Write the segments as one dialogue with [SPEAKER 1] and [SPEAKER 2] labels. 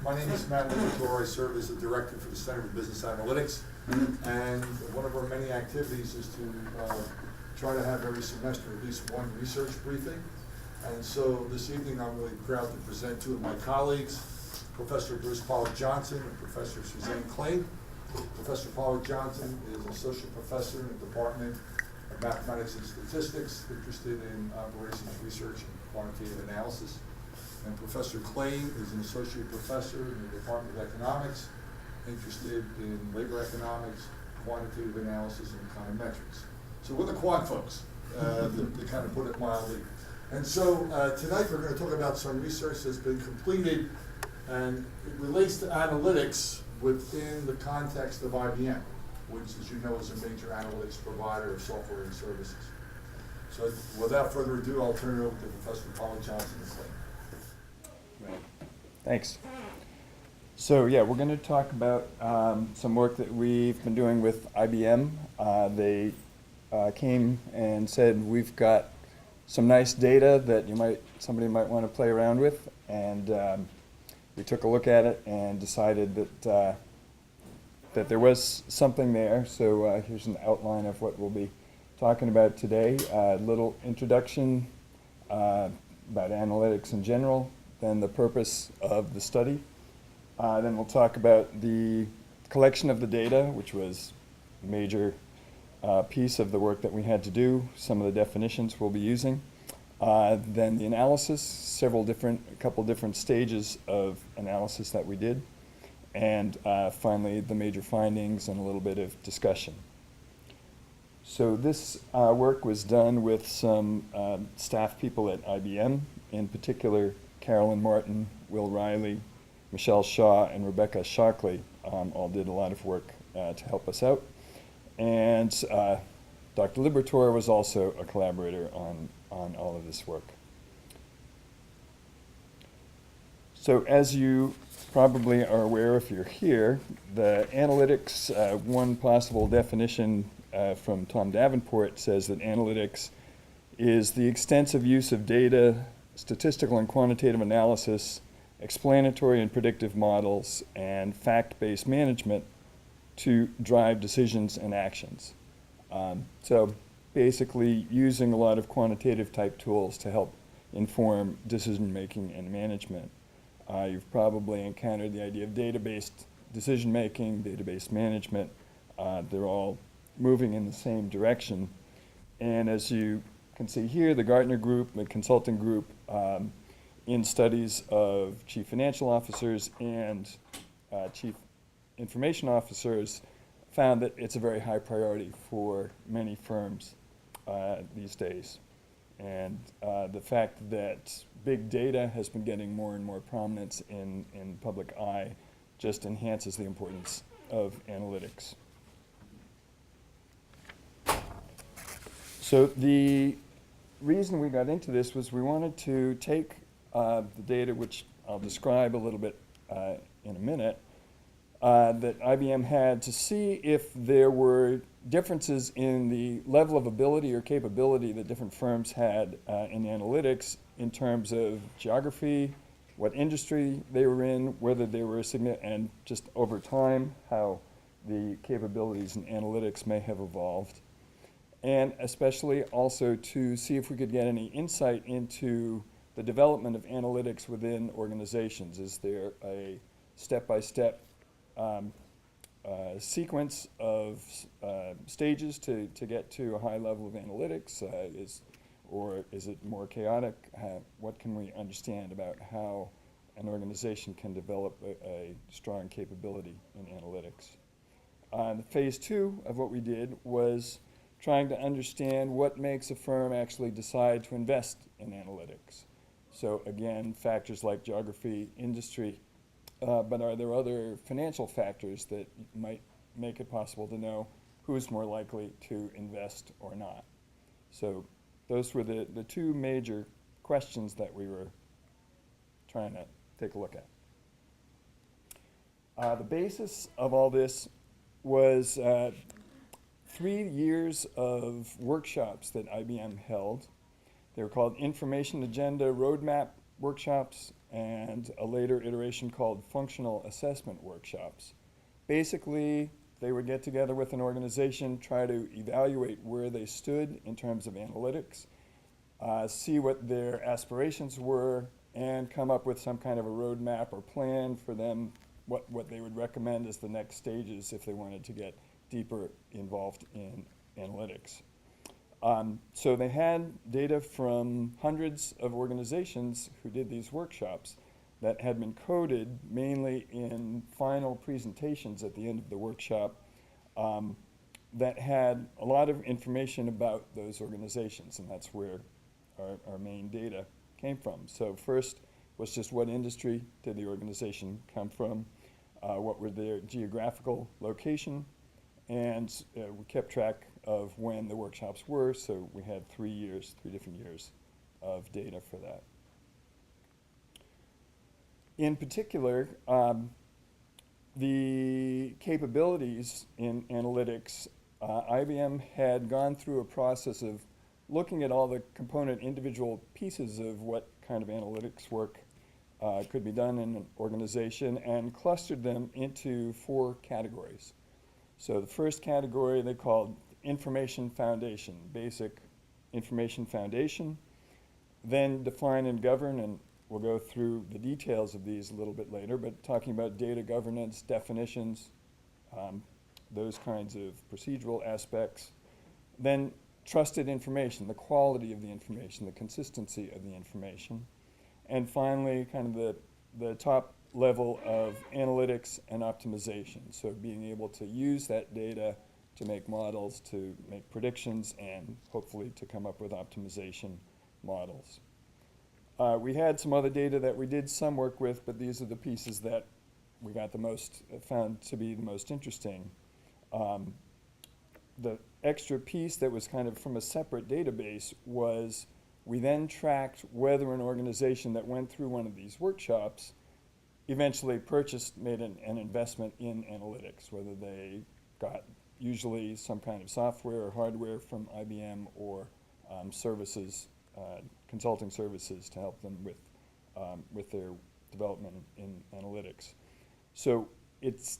[SPEAKER 1] My name is Matt Liberatore. I serve as the director for the Center for Business Analytics. And one of our many activities is to try to have every semester at least one research briefing. And so this evening I'm really proud to present two of my colleagues, Professor Bruce Pollock Johnson and Professor Suzanne Clay. Professor Pollock Johnson is an associate professor in the Department of Mathematics and Statistics, interested in operations research and quantitative analysis. And Professor Clay is an associate professor in the Department of Economics, interested in labor economics, quantitative analysis, and econometrics. So we're the quant folks, to kind of put it mildly. And so tonight we're going to talk about some research that's been completed, and it relates to analytics within the context of IBM, which, as you know, is a major analytics provider of software and services. So without further ado, I'll turn it over to Professor Pollock Johnson and Clay.
[SPEAKER 2] Right. Thanks. So yeah, we're going to talk about some work that we've been doing with IBM. They came and said, we've got some nice data that somebody might want to play around with, and we took a look at it and decided that that there was something there. So here's an outline of what we'll be talking about today. A little introduction about analytics in general, then the purpose of the study. Then we'll talk about the collection of the data, which was a major piece of the work that we had to do, some of the definitions we'll be using. Then the analysis, a couple different stages of analysis that we did. And finally, the major findings and a little bit of discussion. So this work was done with some staff people at IBM, in particular Carolyn Martin, Will Riley, Michelle Shaw, and Rebecca Shockley all did a lot of work to help us out. And Dr. Liberatore was also a collaborator on all of this work. So as you probably are aware if you're here, the analytics, one possible definition from Tom Davenport says that analytics is the extensive use of data, statistical and quantitative analysis, explanatory and predictive models, and fact-based management to drive decisions and actions. So basically using a lot of quantitative type tools to help inform decision-making and management. You've probably encountered the idea of data-based decision-making, data-based management. They're all moving in the same direction. And as you can see here, the Gartner Group, the consulting group, in studies of chief financial officers and chief information officers, found that it's a very high priority for many firms these days. And the fact that big data has been getting more and more prominence in public eye just enhances the importance of analytics. So the reason we got into this was we wanted to take the data, which I'll describe a little bit in a minute, that IBM had, to see if there were differences in the level of ability or capability that different firms had in analytics in terms of geography, what industry they were in, whether they were significant, and just over time, how the capabilities in analytics may have evolved. And especially also to see if we could get any insight into the development of analytics within organizations. Is there a step-by-step sequence of stages to get to a high level of analytics, or is it more chaotic? What can we understand about how an organization can develop a strong capability in analytics? Phase 2 of what we did was trying to understand what makes a firm actually decide to invest in analytics. So again, factors like geography, industry, but are there other financial factors that might make it possible to know who's more likely to invest or not? So those were the two major questions that we were trying to take a look at. The basis of all this was 3 years of workshops that IBM held. They were called Information Agenda Roadmap workshops and a later iteration called functional assessment workshops. Basically, they would get together with an organization, try to evaluate where they stood in terms of analytics, see what their aspirations were, and come up with some kind of a roadmap or plan for them, what they would recommend as the next stages if they wanted to get deeper involved in analytics. So they had data from hundreds of organizations who did these workshops that had been coded mainly in final presentations at the end of the workshop that had a lot of information about those organizations, and that's where our main data came from. So first was just what industry did the organization come from, what were their geographical location, and we kept track of when the workshops were, so we had 3 years, 3 different years of data for that. In particular, the capabilities in analytics, IBM had gone through a process of looking at all the component individual pieces of what kind of analytics work could be done in an organization and clustered them into 4 categories. So the first category they called information foundation, basic information foundation, then define and govern, and we'll go through the details of these a little bit later, but talking about data governance, definitions, those kinds of procedural aspects. Then trusted information, the quality of the information, the consistency of the information. And finally, kind of the top level of analytics and optimization. So being able to use that data to make models, to make predictions, and hopefully to come up with optimization models. We had some other data that we did some work with, but these are the pieces that we got the most, found to be the most interesting. The extra piece that was kind of from a separate database was we then tracked whether an organization that went through one of these workshops eventually made an investment in analytics, whether they got usually some kind of software or hardware from IBM or services, consulting services to help them with their development in analytics. So it's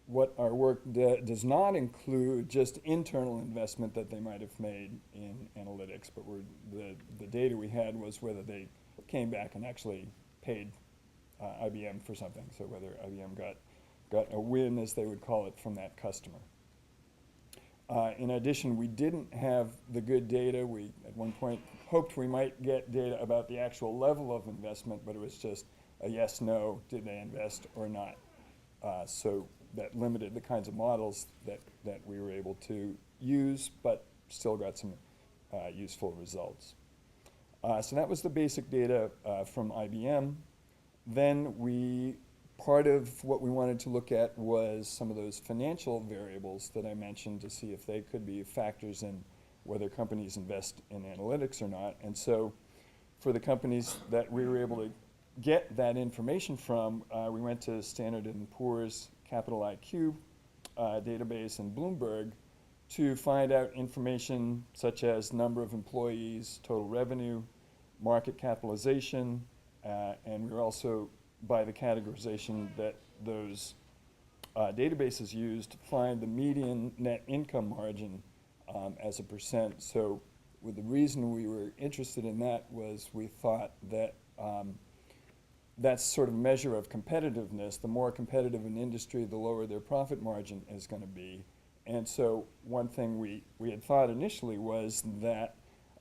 [SPEAKER 2] what our work does not include just internal investment that they might have made in analytics, but the data we had was whether they came back and actually paid IBM for something, so whether IBM got a win, as they would call it, from that customer. In addition, we didn't have the good data. We, at one point, hoped we might get data about the actual level of investment, but it was just a yes, no, did they invest or not? So that limited the kinds of models that we were able to use, but still got some useful results. So that was the basic data from IBM. Then part of what we wanted to look at was some of those financial variables that I mentioned to see if they could be factors in whether companies invest in analytics or not. And so for the companies that we were able to get that information from, we went to Standard & Poor's Capital IQ database in Bloomberg to find out information such as number of employees, total revenue, market capitalization, and we were also, by the categorization that those databases used, to find the median net income margin as a percent. So the reason we were interested in that was we thought that that's sort of a measure of competitiveness. The more competitive an industry, the lower their profit margin is going to be. And so one thing we had thought initially was that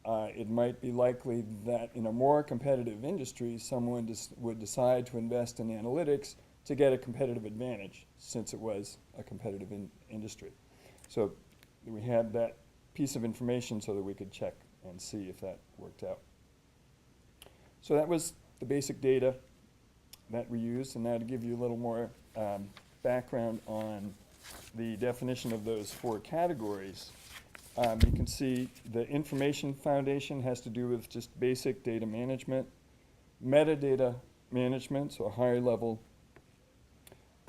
[SPEAKER 2] it might be likely that in a more competitive industry, someone would decide to invest in analytics to get a competitive advantage, since it was a competitive industry. So we had that piece of information so that we could check and see if that worked out. So that was the basic data that we used, and now to give you a little more background on the definition of those 4 categories. You can see the information foundation has to do with just basic data management, metadata management, so a higher level,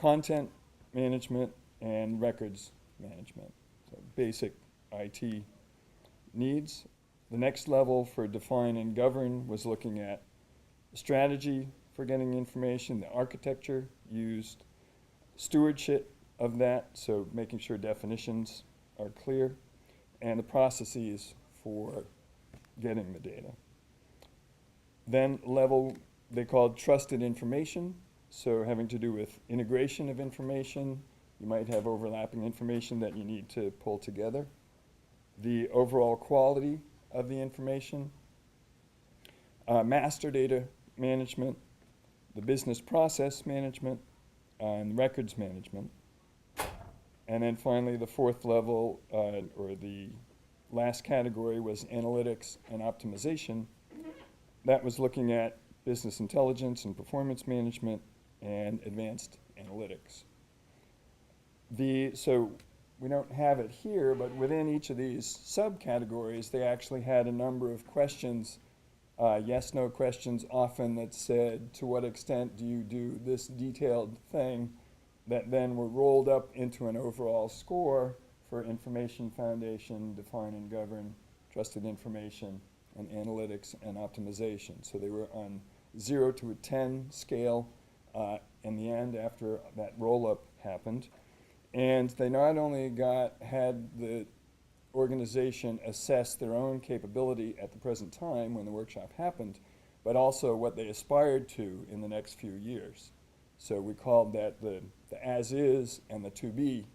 [SPEAKER 2] content management, and records management, so basic IT needs. The next level for define and govern was looking at strategy for getting information, the architecture used, stewardship of that, so making sure definitions are clear, and the processes for getting the data. Then level they called trusted information, so having to do with integration of information. You might have overlapping information that you need to pull together. The overall quality of the information, master data management, the business process management, and records management. And then finally, the fourth level, or the last category, was analytics and optimization. That was looking at business intelligence and performance management and advanced analytics. So we don't have it here, but within each of these subcategories, they actually had a number of questions, yes/no questions, often that said, to what extent do you do this detailed thing, that then were rolled up into an overall score for information foundation, define and govern, trusted information, and analytics and optimization. So they were on 0 to a 10 scale in the end after that roll-up happened. And they not only had the organization assess their own capability at the present time when the workshop happened, but also what they aspired to in the next few years. So we called that the as-is and the to-be,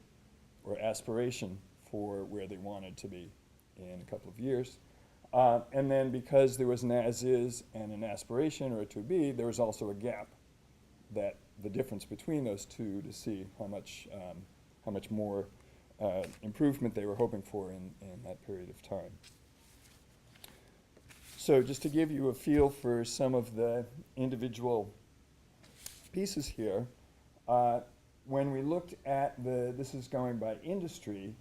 [SPEAKER 2] or aspiration for where they wanted to be in a couple of years. And then because there was an as-is and an aspiration, or a to-be, there was also a gap, that the difference between those two, to see how much more improvement they were hoping for in that period of time. So just to give you a feel for some of the individual pieces here, when we looked at this is going by industry.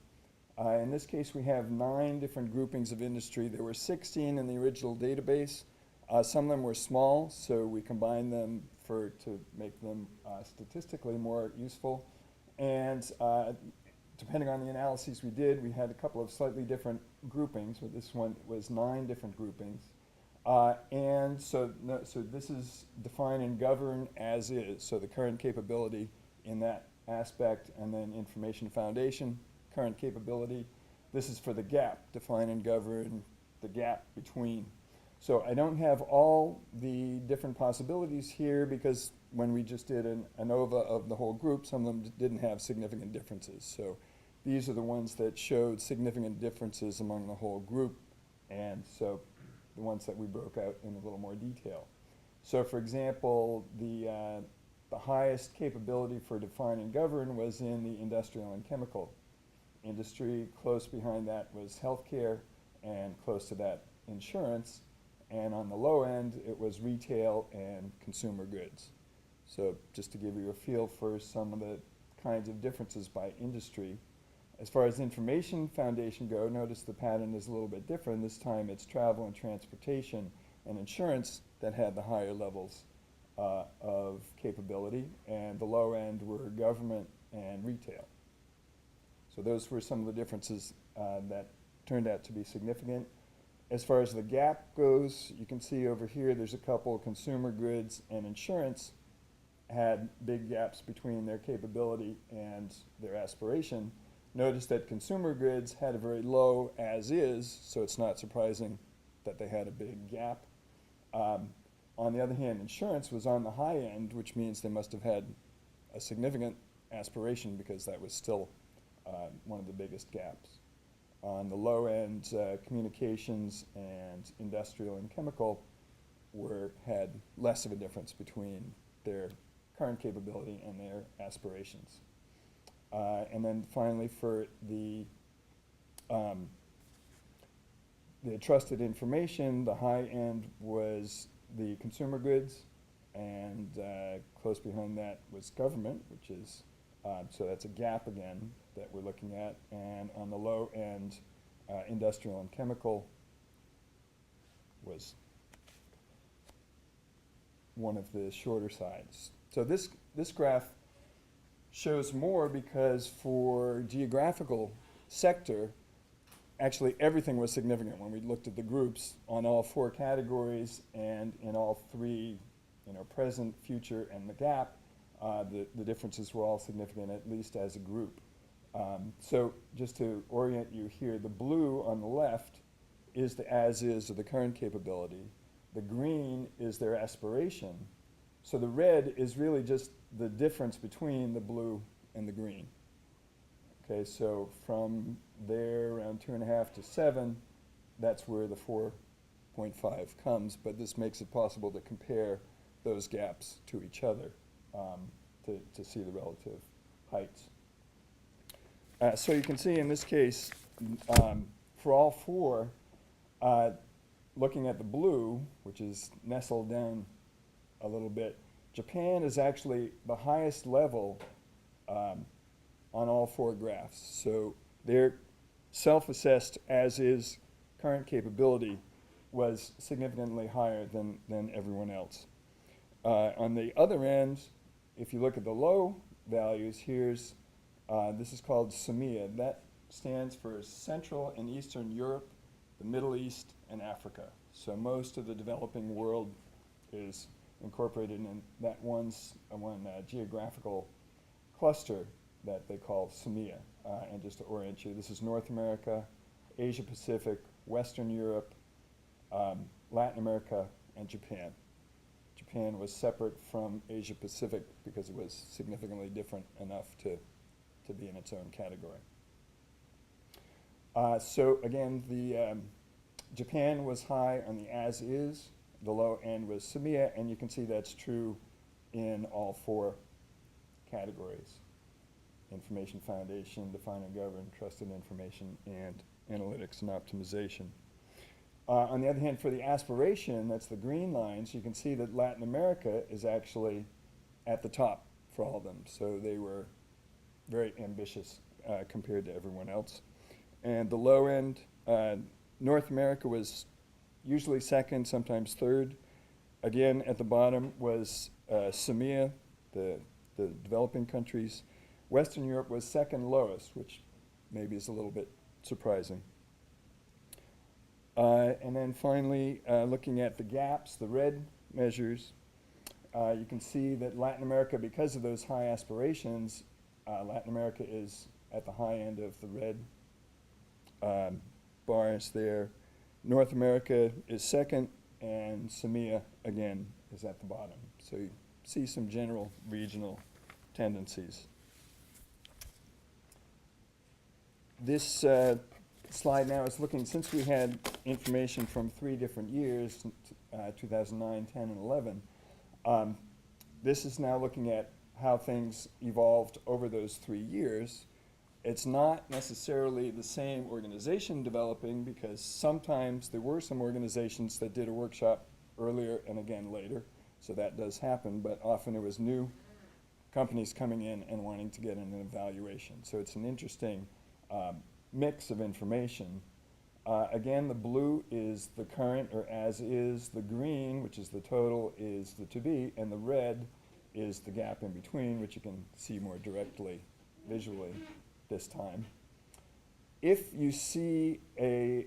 [SPEAKER 2] In this case, we have 9 different groupings of industry. There were 16 in the original database. Some of them were small, so we combined them to make them statistically more useful. And depending on the analyses we did, we had a couple of slightly different groupings, but this one was 9 different groupings. And so this is define and govern as is, so the current capability in that aspect, and then information foundation, current capability. This is for the gap, define and govern the gap between. So I don't have all the different possibilities here, because when we just did an ANOVA of the whole group, some of them didn't have significant differences. So these are the ones that showed significant differences among the whole group, and so the ones that we broke out in a little more detail. So for example, the highest capability for define and govern was in the industrial and chemical industry. Close behind that was healthcare, and close to that, insurance. And on the low end, it was retail and consumer goods. So just to give you a feel for some of the kinds of differences by industry. As far as information foundation go, notice the pattern is a little bit different. This time it's travel and transportation and insurance that had the higher levels of capability, and the low end were government and retail. So those were some of the differences that turned out to be significant. As far as the gap goes, you can see over here there's a couple. Consumer goods and insurance had big gaps between their capability and their aspiration. Notice that consumer goods had a very low as-is, so it's not surprising that they had a big gap. On the other hand, insurance was on the high end, which means they must have had a significant aspiration, because that was still one of the biggest gaps. On the low end, communications and industrial and chemical had less of a difference between their current capability and their aspirations. And then finally, for the trusted information, the high end was the consumer goods, and close behind that was government, which is, so that's a gap again that we're looking at. And on the low end, industrial and chemical was one of the shorter sides. So this graph shows more, because for geographical sector, actually everything was significant when we looked at the groups on all 4 categories and in all 3, present, future, and the gap. The differences were all significant, at least as a group. So just to orient you here, the blue on the left is the as-is, or the current capability. The green is their aspiration. So the red is really just the difference between the blue and the green. Okay, so from there, around 2.5 to 7, that's where the 4.5 comes, but this makes it possible to compare those gaps to each other to see the relative heights. So you can see in this case, for all 4, looking at the blue, which is nestled down a little bit, Japan is actually the highest level on all 4 graphs. So their self-assessed as-is current capability was significantly higher than everyone else. On the other end, if you look at the low values, here's, this is called SEMEA. That stands for Central and Eastern Europe, the Middle East, and Africa. So most of the developing world is incorporated in that one geographical cluster that they call SEMEA. And just to orient you, this is North America, Asia Pacific, Western Europe, Latin America, and Japan. Japan was separate from Asia Pacific because it was significantly different enough to be in its own category. So again, the Japan was high on the as-is, the low end was SEMEA, and you can see that's true in all 4 categories: information foundation, define and govern, trusted information, and analytics and optimization. On the other hand, for the aspiration, that's the green lines, you can see that Latin America is actually at the top for all of them. So they were very ambitious compared to everyone else. And the low end, North America was usually second, sometimes third. Again, at the bottom was SEMEA, the developing countries. Western Europe was second lowest, which maybe is a little bit surprising. And then finally, looking at the gaps, the red measures, you can see that Latin America, because of those high aspirations, Latin America is at the high end of the red bars there. North America is second, and SEMEA, again, is at the bottom. So you see some general regional tendencies. This slide now is looking, since we had information from 3 different years, 2009, 10, and 11, this is now looking at how things evolved over those 3 years. It's not necessarily the same organization developing, because sometimes there were some organizations that did a workshop earlier and again later, so that does happen, but often it was new companies coming in and wanting to get an evaluation. So it's an interesting mix of information. Again, the blue is the current or as is, the green, which is the total, is the to be, and the red is the gap in between, which you can see more directly visually this time. If you see a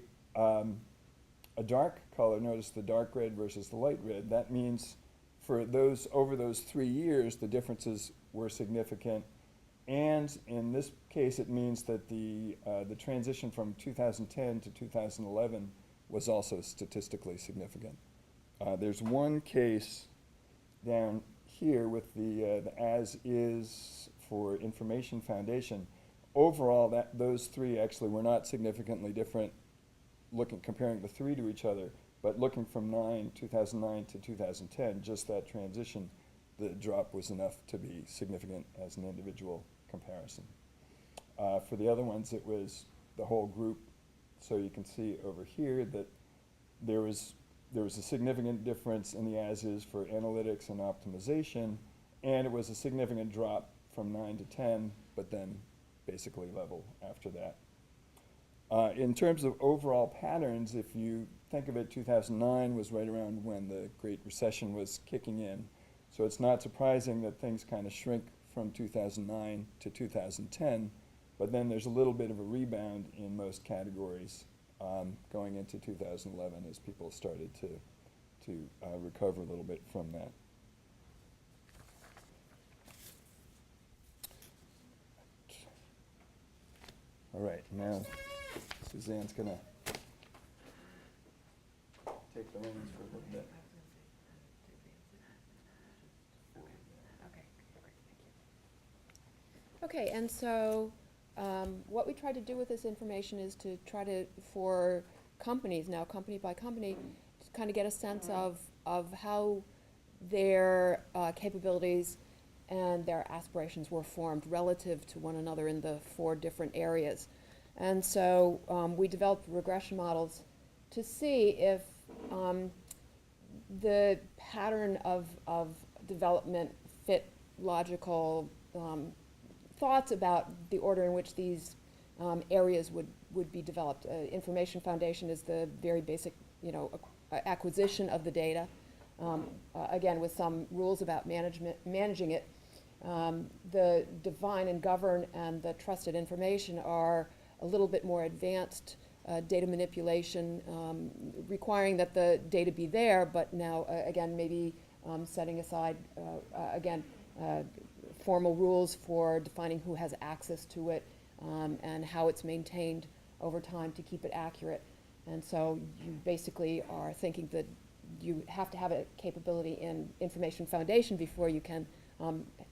[SPEAKER 2] dark color, notice the dark red versus the light red, that means for those over those 3 years the differences were significant. And in this case, it means that the transition from 2010 to 2011 was also statistically significant. There's one case down here with the as-is for information foundation. Overall, those 3 actually were not significantly different, comparing the 3 to each other, but looking from 2009 to 2010, just that transition, the drop was enough to be significant as an individual comparison. For the other ones, it was the whole group. So you can see over here that there was a significant difference in the as-is for analytics and optimization, and it was a significant drop from 9 to 10, but then basically level after that. In terms of overall patterns, if you think of it, 2009 was right around when the Great Recession was kicking in. So it's not surprising that things kind of shrink from 2009 to 2010, But then there's a little bit of a rebound in most categories going into 2011 as people started to recover a little bit from that. All right, now Suzanne's gonna take the reins for a little bit.
[SPEAKER 3] Okay, great, thank you. Okay, and so what we try to do with this information is to try to, for companies, now company by company, to kind of get a sense of how their capabilities and their aspirations were formed relative to one another in the 4 different areas. And so we developed regression models to see if the pattern of development fit logical thoughts about the order in which these areas would be developed. Information foundation is the very basic, acquisition of the data, again with some rules about managing it. The define and govern and the trusted information are a little bit more advanced data manipulation, requiring that the data be there, but now, again, maybe setting aside, again, formal rules for defining who has access to it and how it's maintained over time to keep it accurate. And so you basically are thinking that you have to have a capability in information foundation before you can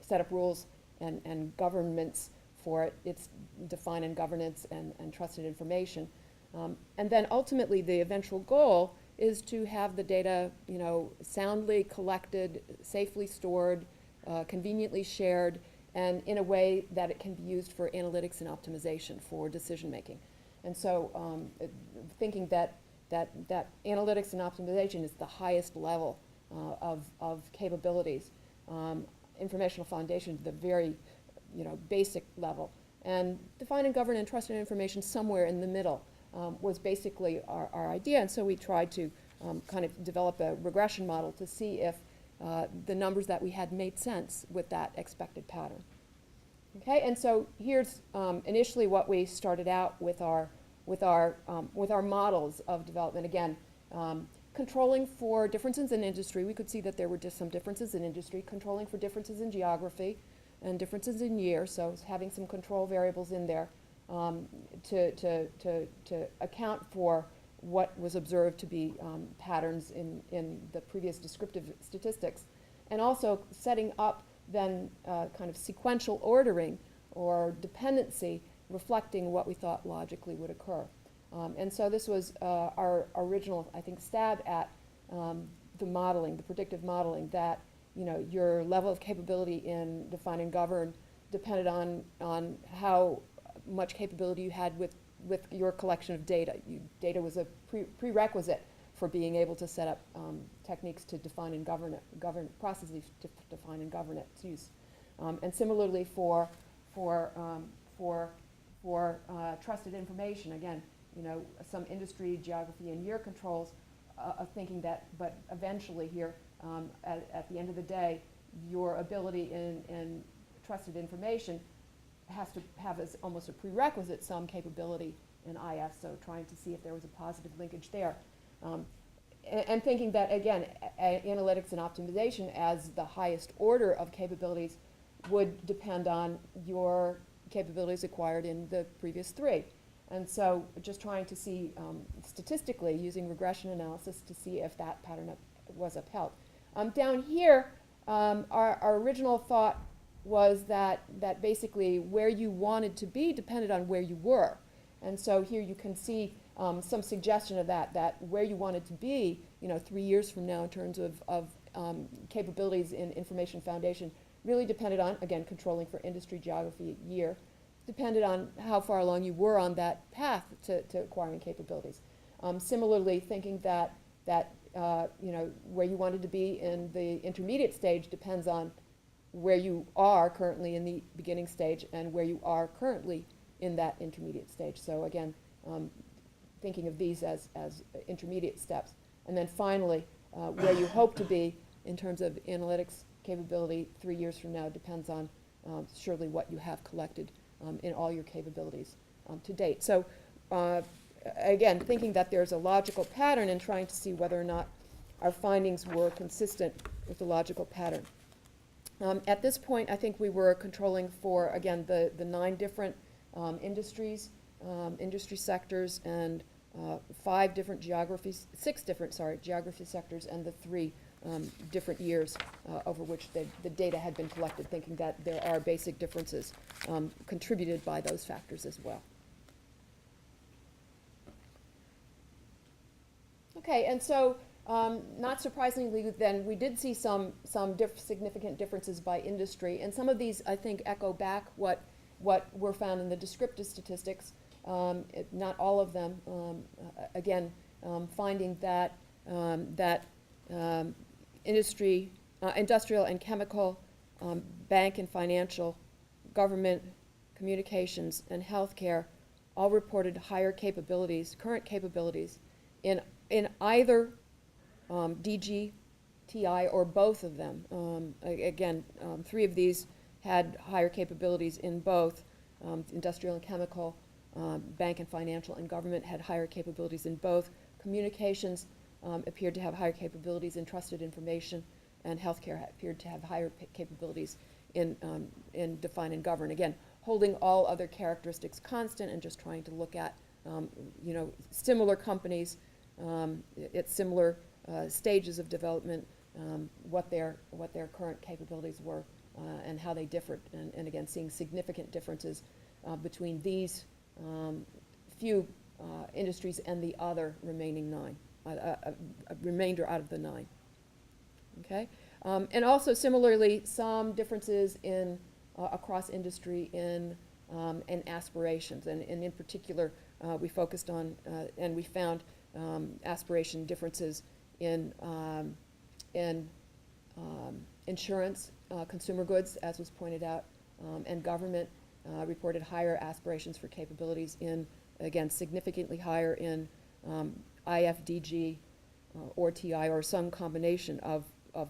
[SPEAKER 3] set up rules and governments for it. It's define and governance and trusted information. And then ultimately the eventual goal is to have the data, soundly collected, safely stored, conveniently shared, and in a way that it can be used for analytics and optimization for decision making. And so thinking that analytics and optimization is the highest level of capabilities. Informational foundation, the very basic level. And define and govern and trusted information somewhere in the middle was basically our idea. And so we tried to kind of develop a regression model to see if the numbers that we had made sense with that expected pattern. Okay, and so here's initially what we started out with our models of development. Again, controlling for differences in industry. We could see that there were just some differences in industry, controlling for differences in geography and differences in year, so having some control variables in there to account for what was observed to be patterns in the previous descriptive statistics, and also setting up then kind of sequential ordering or dependency reflecting what we thought logically would occur. And so this was our original, I think, stab at the modeling, the predictive modeling, that your level of capability in define and govern depended on how much capability you had with your collection of data. Data was a prerequisite for being able to set up techniques to define and govern processes to define and govern its use. And similarly for trusted information, again, some industry, geography, and year controls of thinking that, but eventually here, at the end of the day, your ability in trusted information has to have as almost a prerequisite some capability in IF, so trying to see if there was a positive linkage there. And thinking that, again, analytics and optimization as the highest order of capabilities would depend on your capabilities acquired in the previous 3. And so just trying to see statistically, using regression analysis to see if that pattern was upheld. Down here, our original thought was that basically where you wanted to be depended on where you were. And so here you can see some suggestion of that where you wanted to be, 3 years from now in terms of capabilities in information foundation really depended on, again, controlling for industry, geography, year, depended on how far along you were on that path to acquiring capabilities. Similarly, thinking that where you wanted to be in the intermediate stage depends on where you are currently in the beginning stage and where you are currently in that intermediate stage. So again, thinking of these as intermediate steps. And then finally, where you hope to be in terms of analytics capability 3 years from now depends on surely what you have collected in all your capabilities to date. So again, thinking that there's a logical pattern and trying to see whether or not our findings were consistent with the logical pattern. At this point, I think we were controlling for, again, the 9 different industries, industry sectors, and 6 different geography sectors, and the 3 different years over which the data had been collected, thinking that there are basic differences contributed by those factors as well. Okay, and so not surprisingly then, we did see some significant differences by industry, and some of these, I think, echo back what were found in the descriptive statistics, not all of them. Again, finding that industrial and chemical, bank and financial, government, communications, and healthcare all reported higher capabilities, current capabilities, in either DG, TI, or both of them. Again, 3 of these had higher capabilities in both. Industrial and chemical, bank and financial, and government had higher capabilities in both. Communications appeared to have higher capabilities in trusted information, and healthcare appeared to have higher capabilities in define and govern. Again, holding all other characteristics constant and just trying to look at similar companies at similar stages of development, what their current capabilities were and how they differed, and again, seeing significant differences between these few industries and the other remaining 9, a remainder out of the 9. Okay, and also similarly, some differences in across industry in aspirations, and in particular, we focused on and we found aspiration differences in insurance, consumer goods, as was pointed out, and government reported higher aspirations for capabilities in, again, significantly higher in IFDG or TI, or some combination of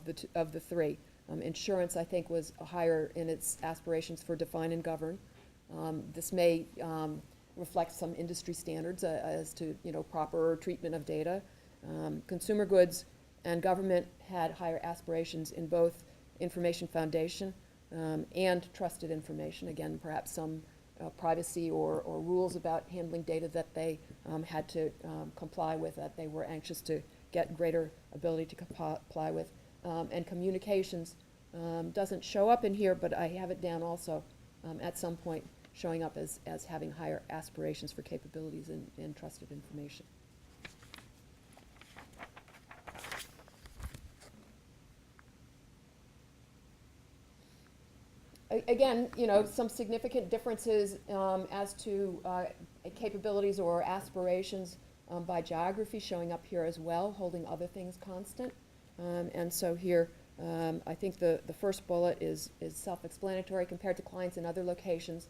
[SPEAKER 3] the 3. Insurance, I think, was higher in its aspirations for define and govern. This may reflect some industry standards as to proper treatment of data. Consumer goods and government had higher aspirations in both information foundation and trusted information. Again, perhaps some privacy or rules about handling data that they had to comply with, that they were anxious to get greater ability to comply with. And communications doesn't show up in here, but I have it down also at some point, showing up as having higher aspirations for capabilities in trusted information. Again, some significant differences as to capabilities or aspirations by geography showing up here as well, holding other things constant. And so here, I think the first bullet is self-explanatory. Compared to clients in other locations,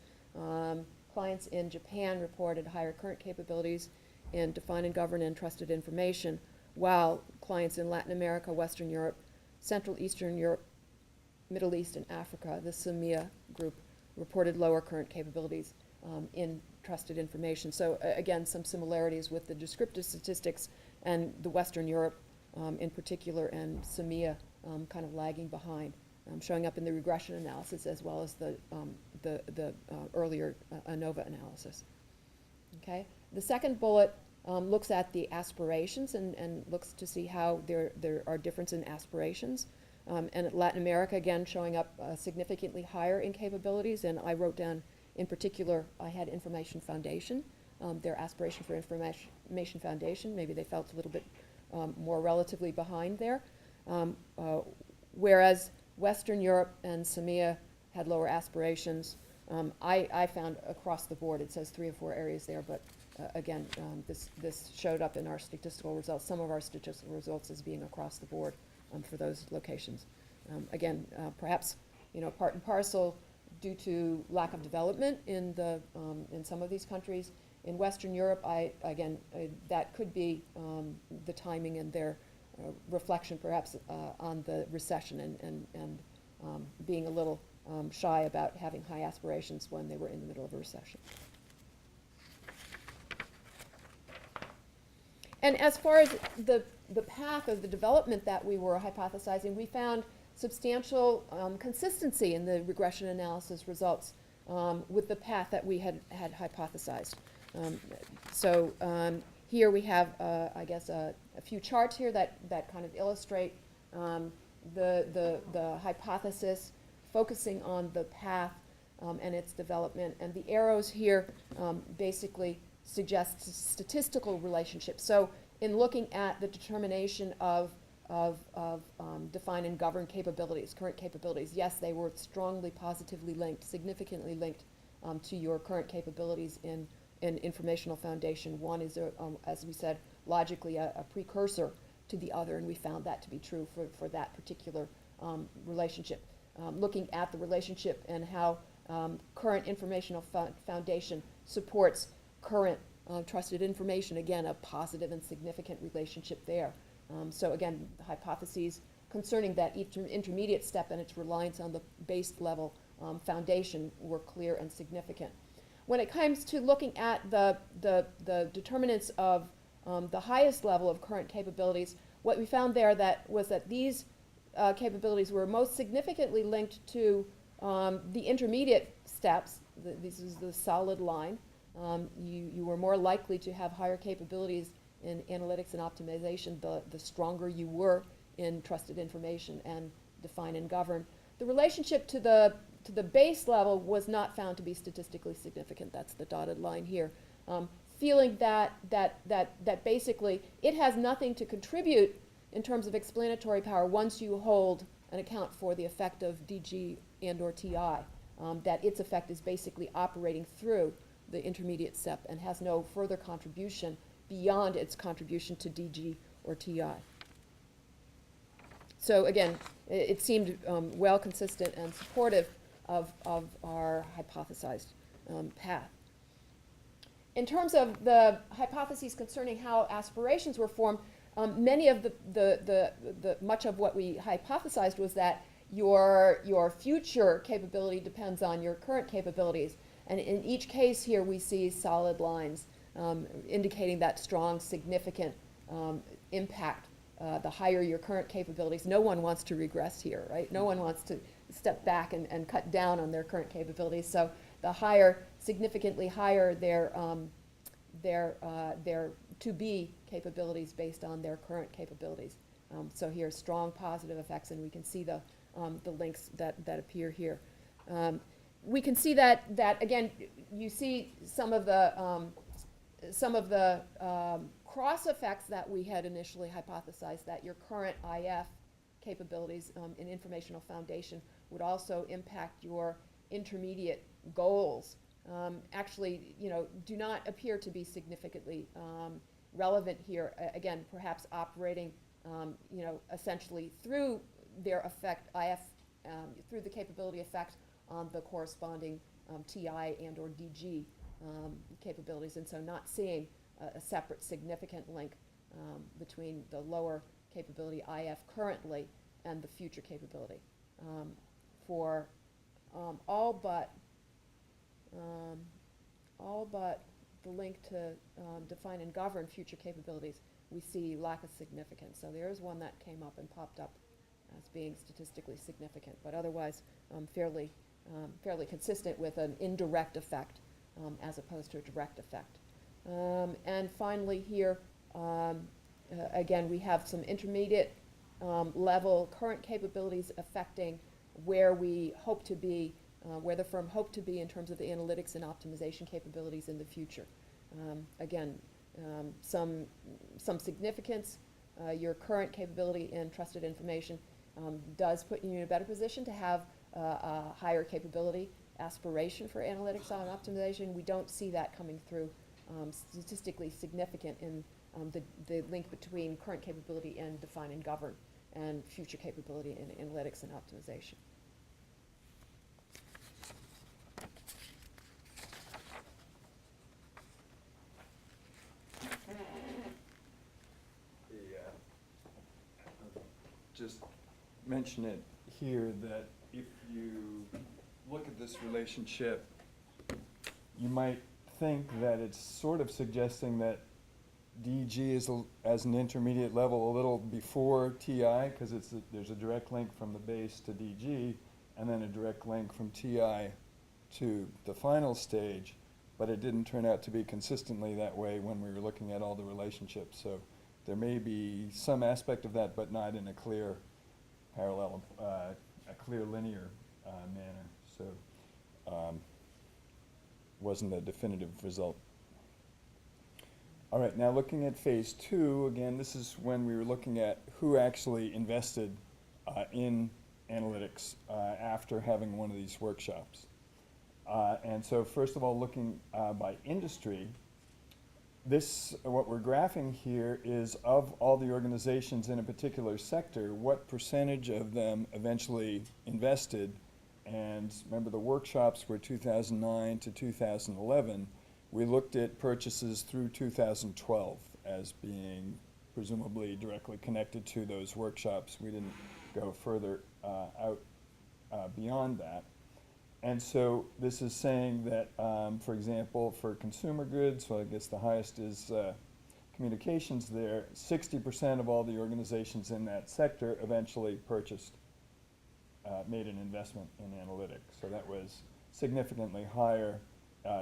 [SPEAKER 3] clients in Japan reported higher current capabilities in define and govern and trusted information, while clients in Latin America, Western Europe, Central Eastern Europe, Middle East, and Africa, the SAMIA group, reported lower current capabilities in trusted information. So again, some similarities with the descriptive statistics and the Western Europe in particular, and SAMIA kind of lagging behind, showing up in the regression analysis as well as the earlier ANOVA analysis. Okay. The second bullet looks at the aspirations and looks to see how there are differences in aspirations. And Latin America, again, showing up significantly higher in capabilities. And I wrote down, in particular, I had information foundation, their aspiration for information foundation. Maybe they felt a little bit more relatively behind there. Whereas Western Europe and SAMIA had lower aspirations. I found across the board, it says 3 or 4 areas there, but again, this showed up in our statistical results, some of our statistical results as being across the board for those locations. Again, perhaps part and parcel due to lack of development in some of these countries. In Western Europe, that could be the timing and their reflection perhaps on the recession and being a little shy about having high aspirations when they were in the middle of a recession. And as far as the path of the development that we were hypothesizing, we found substantial consistency in the regression analysis results with the path that we had hypothesized. Here we have, I guess, a few charts here that kind of illustrate the hypothesis, focusing on the path and its development. And the arrows here basically suggest statistical relationships. So in looking at the determination of define and govern capabilities, current capabilities, yes, they were strongly positively linked, significantly linked to your current capabilities in informational foundation. One is, as we said, logically a precursor to the other, and we found that to be true for that particular relationship. Looking at the relationship and how current informational foundation supports current trusted information, again, a positive and significant relationship there. So again, the hypotheses concerning that intermediate step and its reliance on the base level foundation were clear and significant. When it comes to looking at the determinants of the highest level of current capabilities, what we found there was that these capabilities were most significantly linked to the intermediate steps. This is the solid line. You were more likely to have higher capabilities in analytics and optimization the stronger you were in trusted information and define and govern. The relationship to the base level was not found to be statistically significant. That's the dotted line here. Feeling that basically it has nothing to contribute in terms of explanatory power once you hold an account for the effect of DG and or TI, that its effect is basically operating through the intermediate step and has no further contribution beyond its contribution to DG or TI. So again, it seemed well consistent and supportive of our hypothesized path. In terms of the hypotheses concerning how aspirations were formed, many of much of what we hypothesized was that your future capability depends on your current capabilities. And in each case here, we see solid lines indicating that strong, significant impact. The higher your current capabilities, no one wants to regress here, right? No one wants to step back and cut down on their current capabilities. So the higher, significantly higher their to-be capabilities based on their current capabilities. So here, strong positive effects, and we can see the links that appear here. We can see that again. You see some of the cross effects that we had initially hypothesized, that your current IF capabilities in informational foundation would also impact your intermediate goals. Actually, do not appear to be significantly relevant here. Again, perhaps operating, essentially through their effect, IF, through the capability effect on the corresponding TI and or DG capabilities, and so not seeing a separate significant link between the lower capability IF currently and the future capability. For all but the link to define and govern future capabilities, we see lack of significance. So there is one that came up and popped up as being statistically significant, but otherwise fairly consistent with an indirect effect as opposed to a direct effect. And finally here, again, we have some intermediate level current capabilities affecting where we hope to be, where the firm hoped to be in terms of the analytics and optimization capabilities in the future. Again, some significance. Your current capability in trusted information does put you in a better position to have a higher capability aspiration for analytics and optimization. We don't see that coming through statistically significant in the link between current capability and define and govern and future capability in analytics and optimization.
[SPEAKER 2] Just mention it here that if you look at this relationship, you might think that it's sort of suggesting that DG is, as an intermediate level, a little before TI, because there's a direct link from the base to DG, and then a direct link from TI to the final stage, but it didn't turn out to be consistently that way when we were looking at all the relationships. So there may be some aspect of that, but not in a clear parallel, a clear linear manner. So wasn't a definitive result. All right, now looking at phase 2, again, this is when we were looking at who actually invested in analytics after having one of these workshops. And so first of all, looking by industry, what we're graphing here is of all the organizations in a particular sector, what percentage of them eventually invested. And remember, the workshops were 2009 to 2011. We looked at purchases through 2012 as being presumably directly connected to those workshops. We didn't go further out beyond that. And so this is saying that, for example, for consumer goods, so I guess the highest is communications there, 60% of all the organizations in that sector eventually purchased, made an investment in analytics. So that was significantly higher.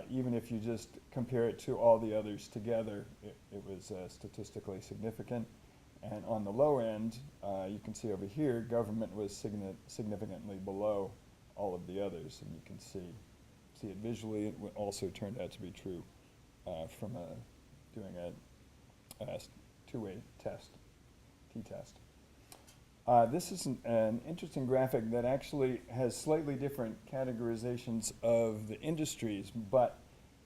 [SPEAKER 2] Even if you just compare it to all the others together, it was statistically significant. And on the low end, you can see over here, government was significantly below all of the others, and you can see it visually. It also turned out to be true from doing a two-way test, t-test. This is an interesting graphic that actually has slightly different categorizations of the industries, but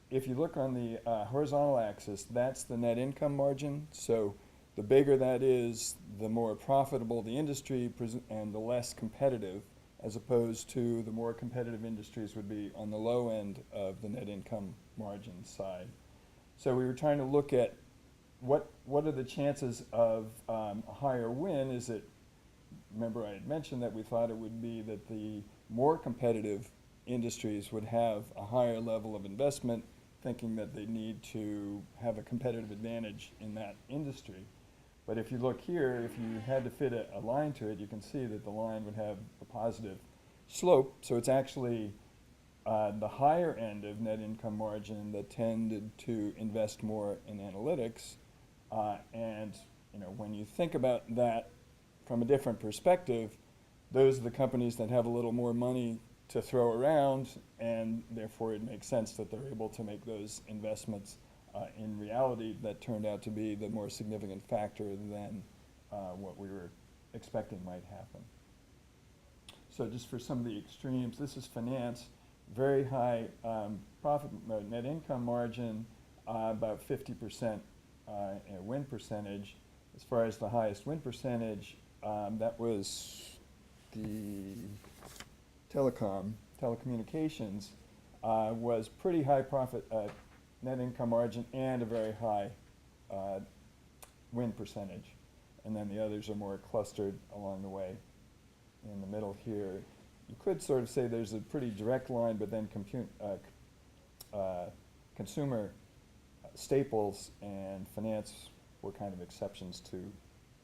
[SPEAKER 2] if you look on the horizontal axis, that's the net income margin. So the bigger that is, the more profitable the industry and the less competitive, as opposed to the more competitive industries would be on the low end of the net income margin side. So we were trying to look at what are the chances of a higher win. Is it, remember I had mentioned that we thought it would be that the more competitive industries would have a higher level of investment, thinking that they need to have a competitive advantage in that industry. But if you look here, if you had to fit a line to it, you can see that the line would have a positive slope. So it's actually the higher end of net income margin that tended to invest more in analytics. And when you think about that from a different perspective, those are the companies that have a little more money to throw around, and therefore it makes sense that they're able to make those investments. In reality, that turned out to be the more significant factor than what we were expecting might happen. So just for some of the extremes, this is finance, very high net income margin, about 50% win percentage. As far as the highest win percentage, that was the telecommunications, was pretty high profit net income margin and a very high win percentage. And then the others are more clustered along the way. In the middle here, you could sort of say there's a pretty direct line, but then consumer staples and finance were kind of exceptions to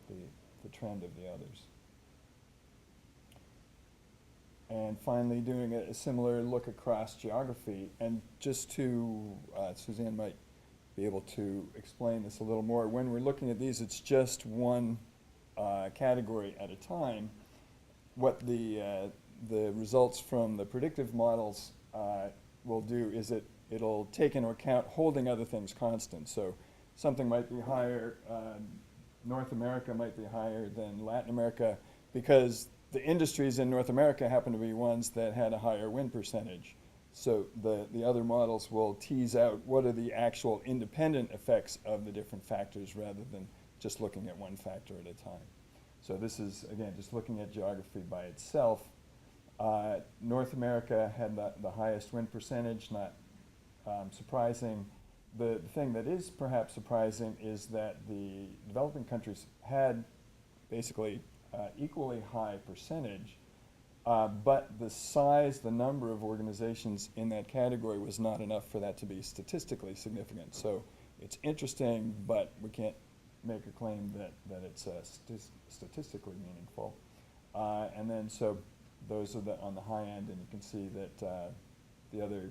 [SPEAKER 2] the trend of the others. And finally, doing a similar look across geography, and just to, Suzanne might be able to explain this a little more. When we're looking at these, it's just one category at a time. What the results from the predictive models will do is it'll take into account holding other things constant. So something might be higher, North America might be higher than Latin America, because the industries in North America happen to be ones that had a higher win percentage. So the other models will tease out what are the actual independent effects of the different factors rather than just looking at one factor at a time. So this is, again, just looking at geography by itself. North America had the highest win percentage, not surprising. The thing that is perhaps surprising is that the developing countries had basically equally high percentage, But the size, the number of organizations in that category was not enough for that to be statistically significant. So it's interesting, but we can't make a claim that it's statistically meaningful. And then so those are on the high end, and you can see that the other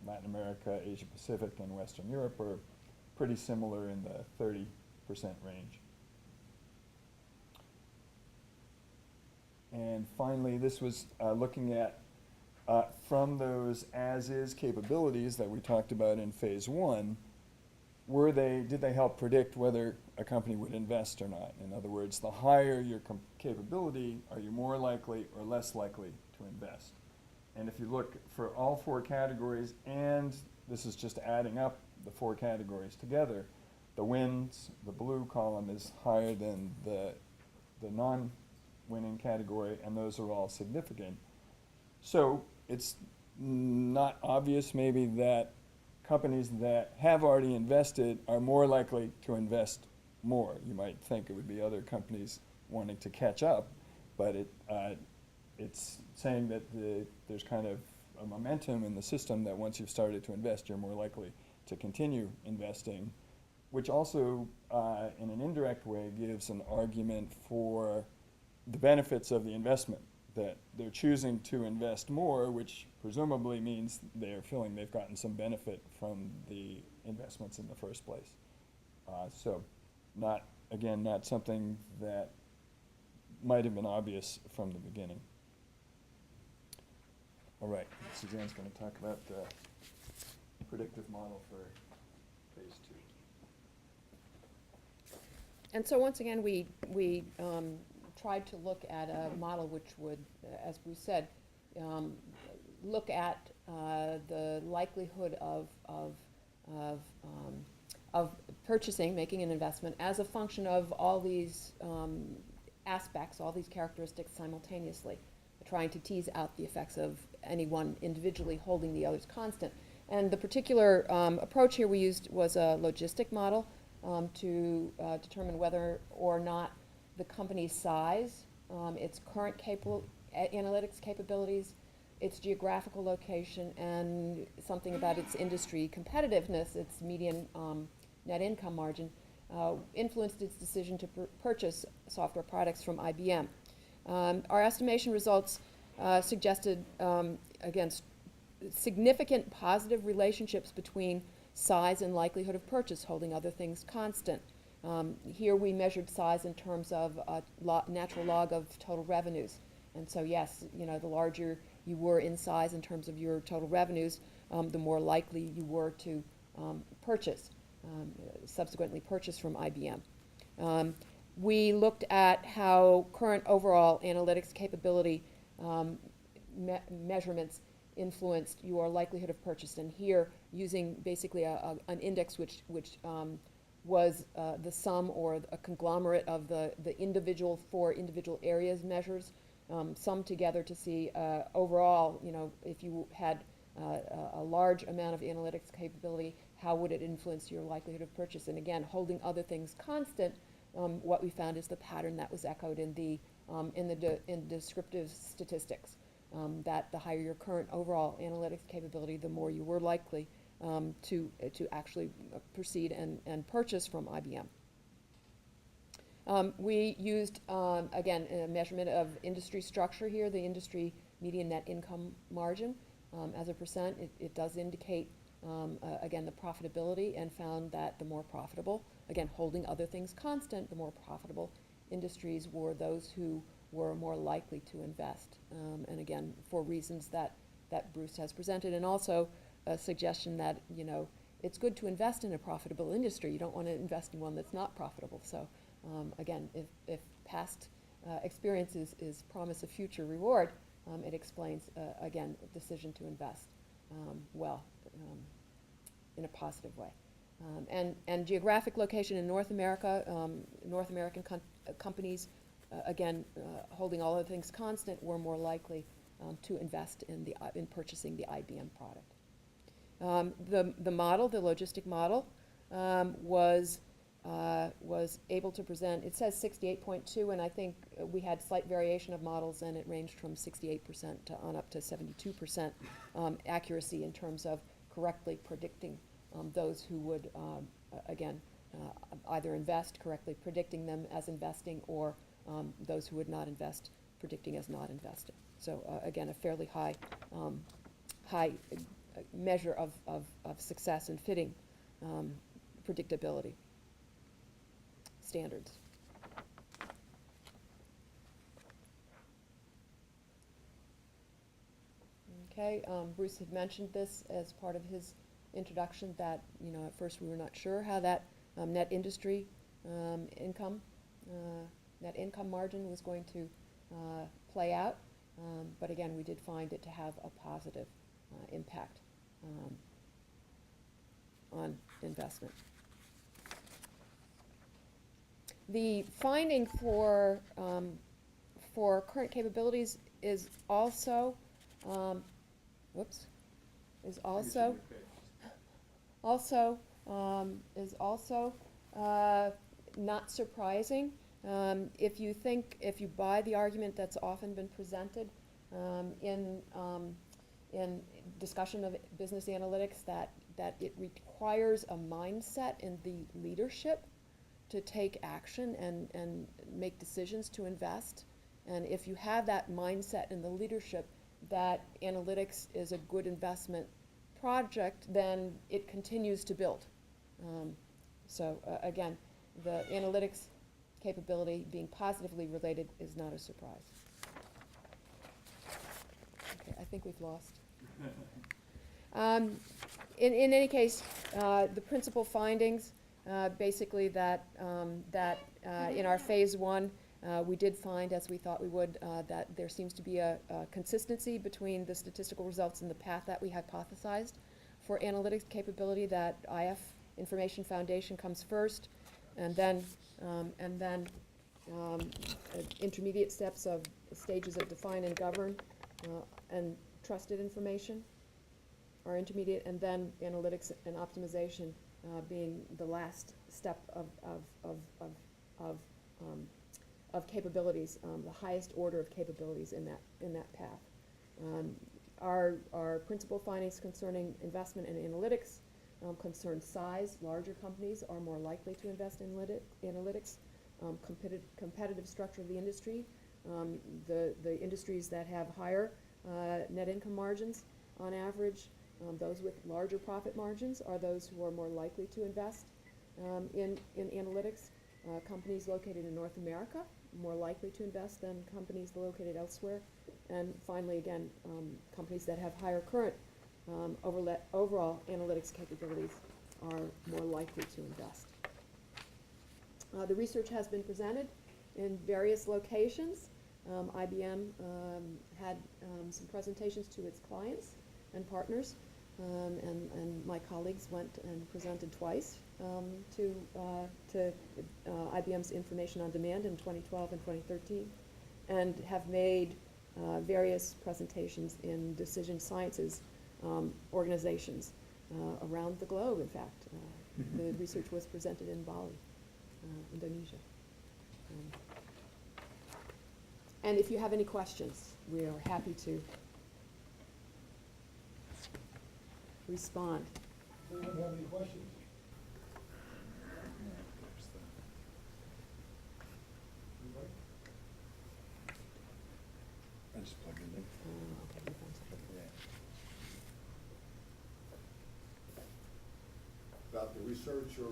[SPEAKER 2] Latin America, Asia Pacific, and Western Europe are pretty similar in the 30% range. And finally, this was looking at from those as-is capabilities that we talked about in phase one, did they help predict whether a company would invest or not? In other words, the higher your capability, are you more likely or less likely to invest? And if you look for all four categories, and this is just adding up the four categories together, the wins, the blue column, is higher than the non-winning category, and those are all significant. So it's not obvious maybe that companies that have already invested are more likely to invest more. You might think it would be other companies wanting to catch up, but it's saying that there's kind of a momentum in the system that once you've started to invest, you're more likely to continue investing, which also, in an indirect way, gives an argument for the benefits of the investment, that they're choosing to invest more, which presumably means they're feeling they've gotten some benefit from the investments in the first place. So not something that might have been obvious from the beginning. All right, Suzanne's going to talk about the predictive model for phase two.
[SPEAKER 3] And so once again, we tried to look at a model which would, as Bruce said, look at the likelihood of purchasing, making an investment, as a function of all these aspects, all these characteristics simultaneously, trying to tease out the effects of any one individually holding the others constant. And the particular approach here we used was a logistic model to determine whether or not the company's size, its current analytics capabilities, its geographical location, and something about its industry competitiveness, its median net income margin, influenced its decision to purchase software products from IBM. Our estimation results suggested, again, significant positive relationships between size and likelihood of purchase, holding other things constant. Here we measured size in terms of natural log of total revenues. And so yes, the larger you were in size in terms of your total revenues, the more likely you were to subsequently purchase from IBM. We looked at how current overall analytics capability measurements influenced your likelihood of purchase. And here, using basically an index which was the sum or a conglomerate of the four individual areas measures, summed together to see overall, if you had a large amount of analytics capability, how would it influence your likelihood of purchase? And again, holding other things constant, what we found is the pattern that was echoed in the descriptive statistics, that the higher your current overall analytics capability, the more you were likely to actually proceed and purchase from IBM. We used, again, a measurement of industry structure here, the industry median net income margin. As a percent, it does indicate, again, the profitability, and found that the more profitable, again, holding other things constant, the more profitable industries were those who were more likely to invest. And again, for reasons that Bruce has presented, and also a suggestion that, it's good to invest in a profitable industry. You don't want to invest in one that's not profitable. So again, if past experience is promise of future reward, it explains, again, a decision to invest in a positive way. And geographic location in North America, North American companies, again, holding all other things constant, were more likely to invest in purchasing the IBM product. The model, the logistic model, was was able to present, it says 68.2, and I think we had slight variation of models, and it ranged from 68% to on up to 72% accuracy in terms of correctly predicting those who would, again, either invest, correctly predicting them as investing, or those who would not invest, predicting as not investing. So again, a fairly high measure of success in fitting predictability standards. Okay, Bruce had mentioned this as part of his introduction, that, you know, at first we were not sure how that net industry income, net income margin was going to play out, but again, we did find it to have a positive impact on investment. The finding for current capabilities is also, not surprising. If you buy the argument that's often been presented in discussion of business analytics, that it requires a mindset in the leadership to take action and make decisions to invest. And if you have that mindset in the leadership that analytics is a good investment project, then it continues to build. Again, the analytics capability being positively related is not a surprise. Okay, I think we've lost. In any case, the principal findings, basically that in our phase one, we did find, as we thought we would, that there seems to be a consistency between the statistical results and the path that we hypothesized for analytics capability, that IF, Information Foundation, comes first, and then intermediate steps of stages of define and govern and trusted information are intermediate, and then analytics and optimization being the last step of capabilities, the highest order of capabilities in that path. Our principal findings concerning investment in analytics concern size. Larger companies are more likely to invest in analytics. Competitive structure of the industry. The industries that have higher net income margins on average, those with larger profit margins, are those who are more likely to invest in analytics. Companies located in North America more likely to invest than companies located elsewhere. And finally, again, companies that have higher current overall analytics capabilities are more likely to invest. The research has been presented in various locations. IBM had some presentations to its clients and partners, and my colleagues went and presented twice to IBM's Information on Demand in 2012 and 2013, and have made various presentations in decision sciences organizations around the globe, in fact. The research was presented in Bali, Indonesia. And if you have any questions, we are happy to respond.
[SPEAKER 1] Does anyone have any questions? Anybody?
[SPEAKER 2] I just plugged it in.
[SPEAKER 3] Okay, we found something.
[SPEAKER 1] About the research or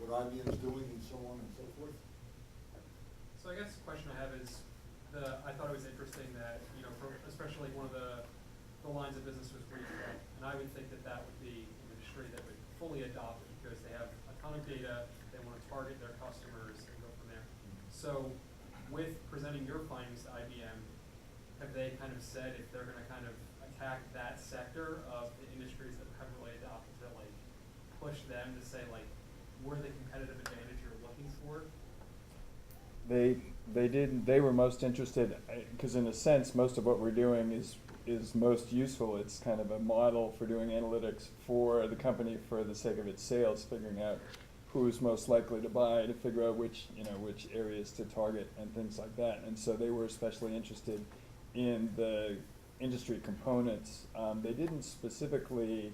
[SPEAKER 1] what IBM's doing and so on and so forth?
[SPEAKER 4] So I guess the question I have is, I thought it was interesting that, you know, especially one of the lines of business was retail, and I would think that would be an industry that would fully adopt it because they have a ton of data, they want to target their customers and go from there. So with presenting your findings to IBM, have they kind of said if they're going to kind of attack that sector of the industries that haven't really adopted to, like, push them to say, like, we're the competitive advantage you're looking for?
[SPEAKER 2] They were most interested, because in a sense, most of what we're doing is most useful. It's kind of a model for doing analytics for the company for the sake of its sales, figuring out who's most likely to buy, to figure out which, which areas to target and things like that. And so they were especially interested in the industry components. They didn't specifically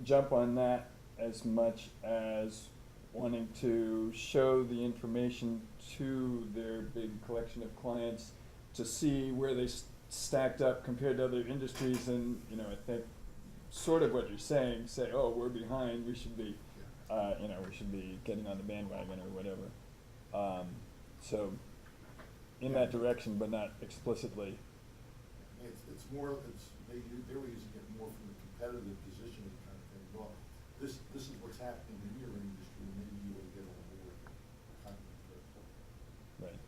[SPEAKER 2] jump on that as much as wanting to show the information to their big collection of clients to see where they stacked up compared to other industries. And, I think sort of what you're saying, say, oh, we're behind, we should be, we should be getting on the bandwagon or whatever. So in that direction, but not explicitly.
[SPEAKER 1] It's more, they were using it more from the competitive positioning kind of thing. Well, this is what's happening in your industry, maybe you will get on board. Kind of.
[SPEAKER 2] Right.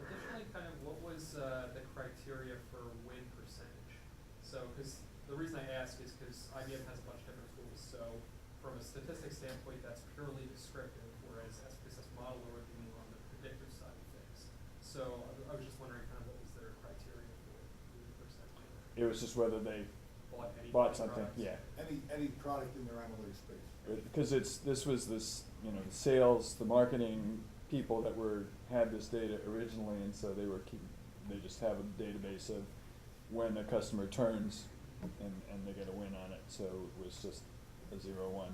[SPEAKER 4] Additionally, kind of what was the criteria for win percentage? So, because the reason I ask is because IBM has a bunch of different tools. So, from a statistics standpoint, that's purely descriptive, whereas SPSS Modeler would be more on the predictive side of things. So, I was just wondering kind of what was their criteria for win percentage?
[SPEAKER 2] It was just whether they
[SPEAKER 4] Any
[SPEAKER 2] bought something,
[SPEAKER 4] products?
[SPEAKER 2] yeah.
[SPEAKER 1] Any product in their analytics space.
[SPEAKER 2] Because this was the sales, the marketing people that had this data originally, and so they just have a database of when a customer turns and they get a win on it. So it was just a 0-1.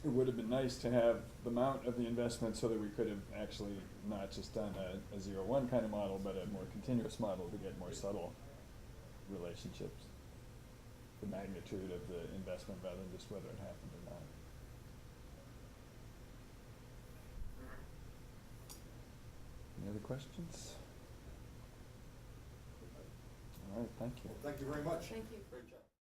[SPEAKER 2] It would have been nice to have the amount of the investment so that we could have actually not just done a 0-1 kind of model, but a more continuous model to get more subtle relationships. The magnitude of the investment rather than just whether it happened or not. Any other questions? All right, thank you.
[SPEAKER 1] Well, thank you very much.
[SPEAKER 3] Thank you.
[SPEAKER 1] Great job.